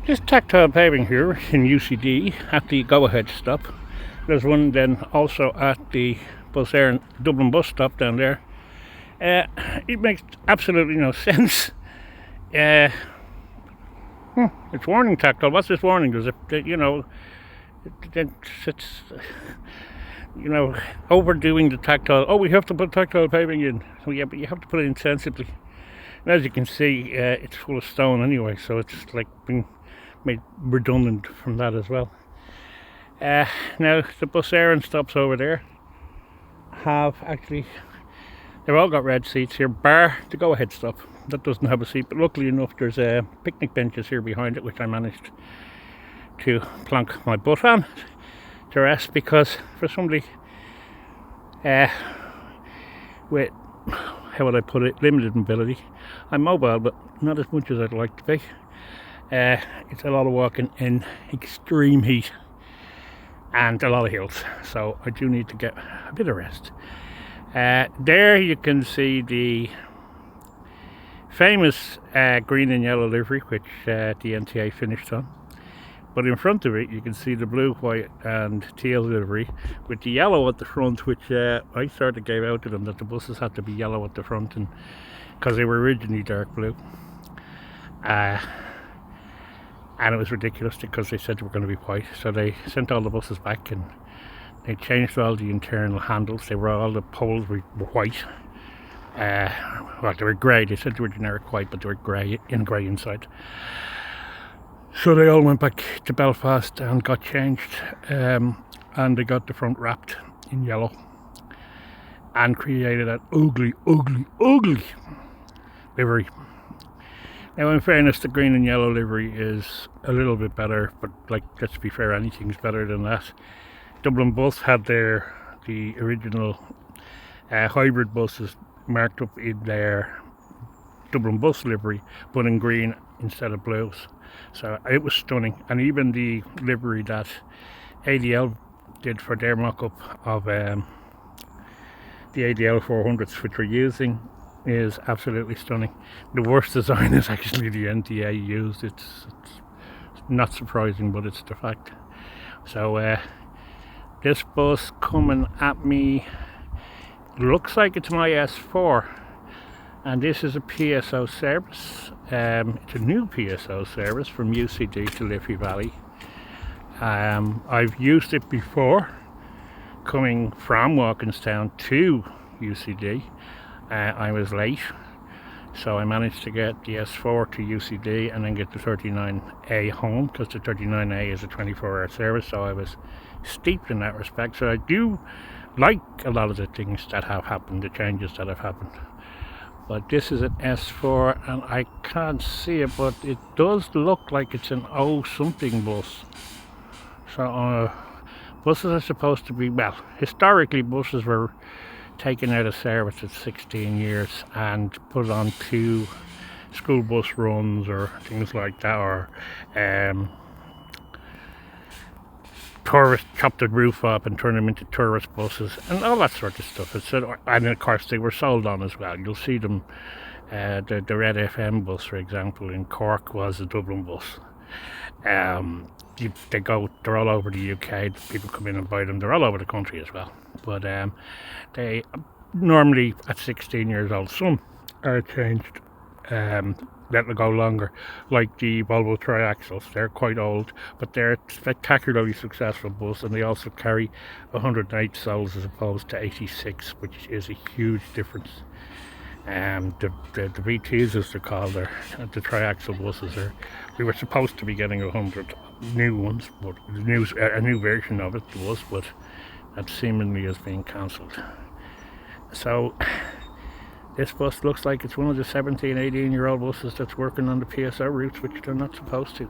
This tactile paving here in UCD at the go-ahead stop. There's one then also at the Bus Air Dublin bus stop down there. It makes absolutely no sense. It's warning tactile. What's this warning? Does it, it's overdoing the tactile. Oh, we have to put tactile paving in. So yeah, but you have to put it in sensibly. And as you can see, it's full of stone anyway, so it's like being made redundant from that as well. Now the Bus Air and stops over there have actually, they've all got red seats here, bar the go-ahead stop. That doesn't have a seat, but luckily enough there's picnic benches here behind it, which I managed to plonk my butt on to rest, because for somebody with, how would I put it, limited mobility, I'm mobile but not as much as I'd like to be. It's a lot of walking in extreme heat and a lot of hills, so I do need to get a bit of rest. There you can see the famous green and yellow livery, which the NTA finished on. But in front of it you can see the blue, white and teal livery with the yellow at the front, which I sort of gave out to them that the buses had to be yellow at the front, and because they were originally dark blue. And it was ridiculous because they said they were going to be white, so they sent all the buses back and they changed all the internal handles. All the poles were white. Well, they were grey. They said they were generic white, but they were grey inside. So they all went back to Belfast and got changed, and they got the front wrapped in yellow and created that ugly livery. Now, in fairness, the green and yellow livery is a little bit better, but let's be fair, anything's better than that. Dublin Bus had the original hybrid buses marked up in their Dublin Bus livery, but in green instead of blues. So it was stunning, and even the livery that ADL did for their mock-up of the ADL 400s, which we're using, is absolutely stunning. The worst design is actually the NTA used. It's not surprising, but it's the fact. So this bus coming at me looks like it's my S4, and this is a PSO service. It's a new PSO service from UCD to Liffey Valley. I've used it before coming from Walkinstown to UCD. I was late, so I managed to get the S4 to UCD and then get the 39A home, because the 39A is a 24-hour service, so I was steeped in that respect. So I do like a lot of the things that have happened, the changes that have happened. But this is an S4, and I can't see it, but it does look like it's an O something bus. So buses are supposed to be, well, historically buses were taken out of service at 16 years and put on to school bus runs or things like that, or tourists chopped the roof up and turned them into tourist buses and all that sort of stuff. And of course they were sold on as well. You'll see them, the Red FM bus, for example, in Cork was a Dublin bus. They're all over the UK. People come in and buy them. They're all over the country as well. But they normally at 16 years old. Some are changed, let them go longer, like the Volvo triaxles. They're quite old, but they're spectacularly successful bus, and they also carry 108 souls as opposed to 86, which is a huge difference. The VTs, as they're called, the triaxle buses, we were supposed to be getting 100 new ones, but a new version of it was, but that seemingly is being cancelled. So this bus looks like it's one of the 17, 18-year-old buses that's working on the PSO routes, which they're not supposed to.